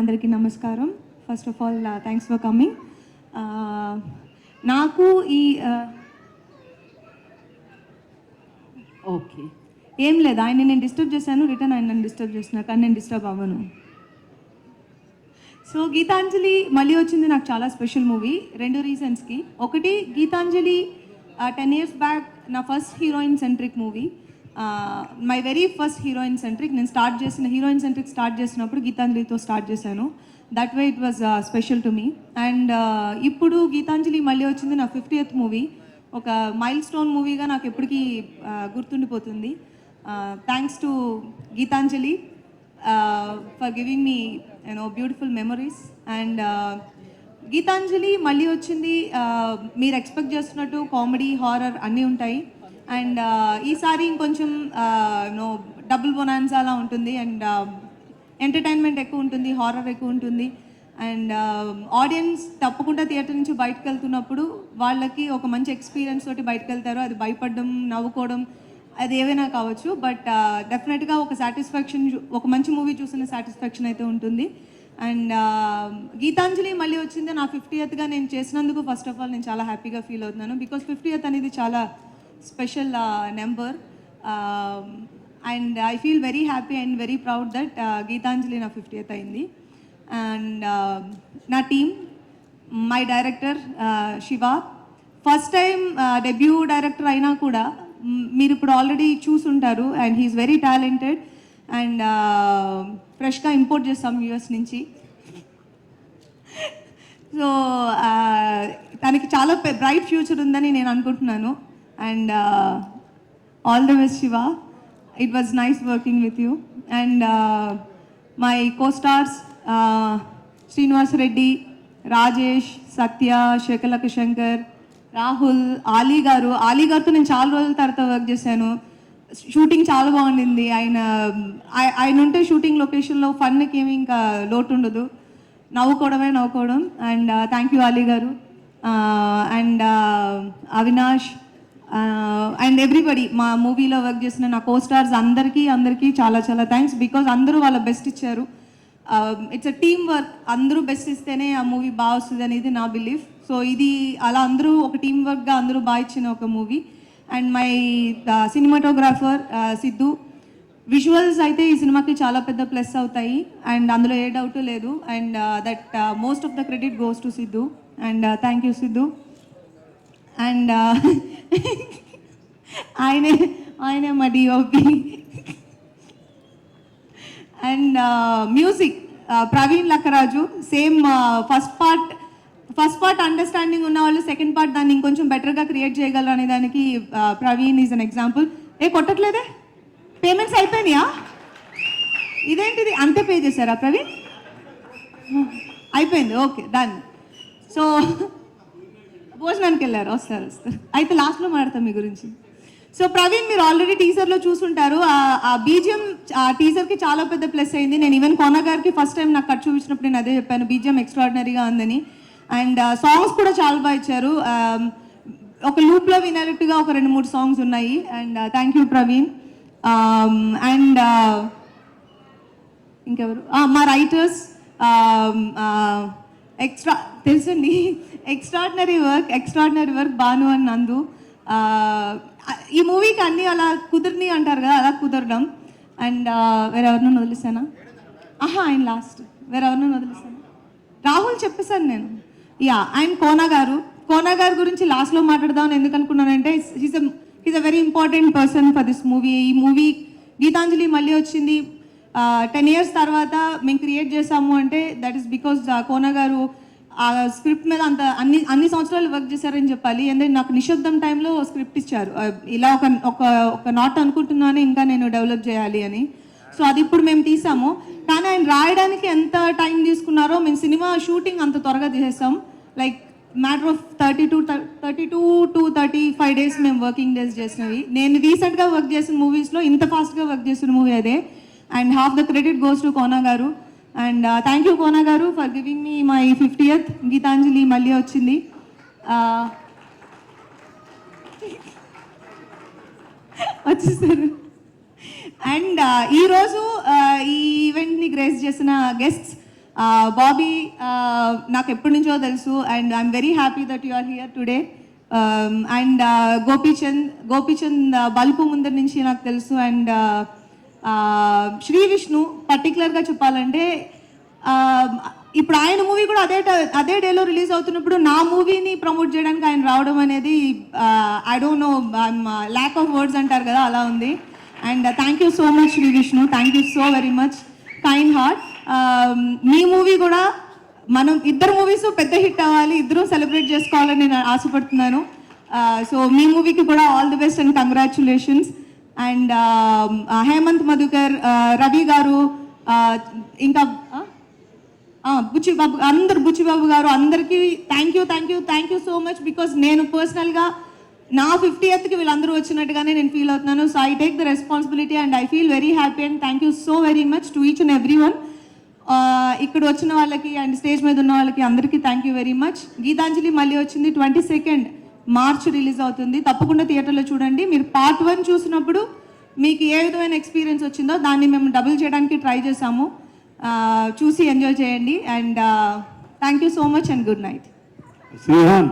అందరికీ నమస్కారం. First of all thanks for coming. నాకు ఈ ఓకే ఏం లేదు, ఆయన నేను డిస్టర్బ్ చేశాను, రిటర్న్ ఆయన నన్ను డిస్టర్బ్ చేస్తున్నా, కానీ నేను డిస్టర్బ్ అవ్వను. సో గీతాంజలి మళ్ళీ వచ్చింది నాకు చాలా స్పెషల్ మూవీ, 2 రీజన్స్కి. ఒకటి, గీతాంజలి 10 years బ్యాక్ నా first heroine centric movie, my very first heroine centric. నేను హీరోయిన్ సెంట్రిక్ స్టార్ట్ చేసినప్పుడు గీతాంజలితో స్టార్ట్ చేశాను. That way it was special to me. And ఇప్పుడు గీతాంజలి మళ్ళీ వచ్చింది నా 50th మూవీ. ఒక మైల్ స్టోన్ మూవీగా నాకు ఎప్పటికీ గుర్తుండిపోతుంది. Thanks to Geetanjali for giving me beautiful memories. And Geetanjali మళ్ళీ వచ్చింది, మీరు ఎక్స్పెక్ట్ చేస్తున్నట్టు కామెడీ, హారర్ అన్నీ ఉంటాయి. అండ్ ఈసారి ఇంకొంచెం డబుల్ బొనాన్సా అలా ఉంటుంది. అండ్ ఎంటర్టైన్మెంట్ ఎక్కువ ఉంటుంది, హారర్ ఎక్కువ ఉంటుంది. అండ్ ఆడియన్స్ తప్పకుండా థియేటర్ నుంచి బయటకు వెళ్తున్నప్పుడు వాళ్ళకి ఒక మంచి ఎక్స్పీరియన్స్ తోటి బయటకు వెళ్తారు. అది భయపడడం, నవ్వుకోవడం, అది ఏవైనా కావచ్చు. బట్ డెఫినెట్గా ఒక సాటిస్ఫాక్షన్, ఒక మంచి మూవీ చూసిన సాటిస్ఫాక్షన్ అయితే ఉంటుంది. అండ్ గీతాంజలి మళ్ళీ వచ్చింది నా 50th నేను చేసినందుకు ఫస్ట్ ఆఫ్ ఆల్ నేను చాలా హ్యాపీగా ఫీల్ అవుతున్నాను. బికాస్ 50th అనేది చాలా special number. And I feel very happy and very proud that Geetanjali నా 50th అయింది. అండ్ నా team, my director Shiva, first time debut director అయినా కూడా మీరు ఇప్పుడు ఆల్రెడీ చూసుంటారు. And he's very talented. And ఫ్రెష్గా ఇంపోర్ట్ చేస్తాం యూఎస్ నుంచి. సో తనకి చాలా బ్రైట్ ఫ్యూచర్ ఉందని నేను అనుకుంటున్నాను. And all the best Shiva, it was nice working with you. And my co-stars Srinivas Reddy, Rajesh, సత్య, శేఖలక శంకర్, రాహుల్, ఆలీ గారితో నేను చాలా రోజుల తర్వాత వర్క్ చేశాను. షూటింగ్ చాలా బాగుండింది. ఆయన ఉంటే షూటింగ్ లొకేషన్లో ఫన్కి ఏమి ఇంకా లోటు ఉండదు, నవ్వుకోవడం. అండ్ థ్యాంక్ యూ ఆలీ గారు. అండ్ అవినాష్ అండ్ ఎవ్రీబడి, మా మూవీలో వర్క్ చేసిన నా కో-స్టార్స్ అందరికీ చాలా చాలా థ్యాంక్స్. బికాజ్ అందరూ వాళ్ళ బెస్ట్ ఇచ్చారు. ఇట్స్ అ టీమ్ వర్క్, అందరూ బెస్ట్ ఇస్తేనే ఆ మూవీ బాగా వస్తుంది అనేది నా బిలీఫ్. సో ఇది అలా అందరూ ఒక టీమ్ వర్క్గా అందరూ బాగా ఇచ్చిన ఒక movie. And my cinematographer Siddhu. Visuals అయితే ఈ సినిమాకి చాలా పెద్ద ప్లస్ అవుతాయి, అండ్ అందులో ఏ డౌట్ లేదు. And that most of the credit goes to Siddhu. And thank you Siddhu. And ఆయనే మా DOP. And music Praveen Lakkaraju. Same first part understanding ఉన్న వాళ్ళు సెకండ్ పార్ట్ దాన్ని ఇంకొంచెం బెటర్గా క్రియేట్ చేయగలరు అనే దానికి ప్రవీణ్ ఈజ్ అన్ ఎగ్జాంపుల్. కొట్టట్లేదే, పేమెంట్స్ అయిపోయినాయా? ఇదేంటిది, అంతే పే చేశారా ప్రవీణ్? అయిపోయింది, ఓకే, డన్. సో భోజనానికి వెళ్ళారు, వస్తారు. అయితే లాస్ట్లో మాట్లాడతాం మీ గురించి. సో ప్రవీణ్, మీరు ఆల్రెడీ టీజర్లో చూసుంటారు. ఆ బీజిఎం ఆ టీజర్కి చాలా పెద్ద ప్లస్ అయింది. నేను ఈవెన్ కోనా గారికి ఫస్ట్ టైం నాకు కట్ చూపించినప్పుడు నేను అదే చెప్పాను, బీజిఎం ఎక్స్ట్రాడినరీగా ఉందని. అండ్ సాంగ్స్ కూడా చాలా బాగా ఇచ్చారు. ఒక లూప్లో వినట్టుగా ఒక 2-3 సాంగ్స్ ఉన్నాయి. And thank you Praveen. And ఇంకెవరు, మా రైటర్స్ తెలుసండి, ఎక్స్ట్రాడినరీ వర్క్ భాను అండ్ నందు. ఈ మూవీకి అన్నీ అలా కుదిరిని అంటారు కదా, అలా కుదరడం. అండ్ వేరెవరినో వదిలేసానా? ఆయన లాస్ట్. వేరెవరినో వదిలేసాను, రాహుల్ చెప్పేశాను నేను. అండ్ కోనా గారు గురించి లాస్ట్లో మాట్లాడదామని ఎందుకు అనుకున్నానంటే, he's a very important person for this movie. ఈ మూవీ గీతాంజలి మళ్ళీ వచ్చింది 10 years తర్వాత మేము క్రియేట్ చేసాము అంటే దట్ ఈస్ బికాజ్ కోనా గారు ఆ స్క్రిప్ట్ మీద అన్ని సంవత్సరాలు వర్క్ చేశారని చెప్పాలి. ఎందుకంటే నాకు నిశ్శబ్దం టైంలో స్క్రిప్ట్ ఇచ్చారు, ఇలా ఒక నాట్ అనుకుంటున్నాను ఇంకా నేను డెవలప్ చేయాలి అని. సో అది ఇప్పుడు మేము తీసాము. కానీ ఆయన రాయడానికి ఎంత టైం తీసుకున్నారో, మేము సినిమా షూటింగ్ అంత త్వరగా చేసేసాం. Like matter of 32 to 35 days మేము వర్కింగ్ డేస్ చేసినవి. నేను రీసెంట్గా వర్క్ చేసిన మూవీస్లో ఇంత ఫాస్ట్గా వర్క్ చేసిన మూవీ అదే. And half the credit goes to Kona గారు. అండ్ థ్యాంక్ యూ కోనా గారు for giving me my 50th. Geetanjali మళ్ళీ వచ్చింది. వచ్చేసారు. అండ్ ఈరోజు ఈ ఈవెంట్ని గ్రేస్ చేసిన గెస్ట్స్ బాబీ నాకు ఎప్పటి నుంచో తెలుసు and I'm very happy that you are here today. And Gopichand బల్పు ముందర నుంచి నాకు తెలుసు. అండ్ శ్రీ విష్ణు పర్టికులర్గా చెప్పాలంటే ఇప్పుడు ఆయన మూవీ కూడా అదే డేలో రిలీజ్ అవుతున్నప్పుడు నా మూవీని ప్రమోట్ చేయడానికి ఆయన రావడం అనేది I don't know, lack of words అంటారు కదా, అలా ఉంది. And thank you so much Shri Vishnu, thank you so very much, kind heart. మీ మూవీ కూడా మనం ఇద్దరు మూవీస్ పెద్ద హిట్ అవ్వాలి, ఇద్దరు సెలబ్రేట్ చేసుకోవాలని నేను ఆశపడుతున్నాను. సో మీ మూవీకి కూడా all the best and congratulations. And Hemanth Madhukar, Ravi garu, ఇంకా బుచ్చిబాబు, బుచ్చిబాబు గారు, అందరికీ thank you so much. Because నేను పర్సనల్గా నా 50th వీళ్ళందరూ వచ్చినట్టుగానే నేను ఫీల్ అవుతున్నాను. So I take the responsibility and I feel very happy and thank you so very much to each and every one. ఇక్కడ వచ్చిన వాళ్ళకి అండ్ స్టేజ్ మీద ఉన్న వాళ్ళకి అందరికీ thank you very much. Geetanjali మళ్ళీ వచ్చింది 22nd March రిలీజ్ అవుతుంది. తప్పకుండా థియేటర్లో చూడండి. మీరు Part 1 చూసినప్పుడు మీకు ఏ విధమైన ఎక్స్పీరియన్స్ వచ్చిందో దాన్ని మేము డబుల్ చేయడానికి ట్రై చేసాము. చూసి ఎంజాయ్ చేయండి. And thank you so much and good night. Shrihan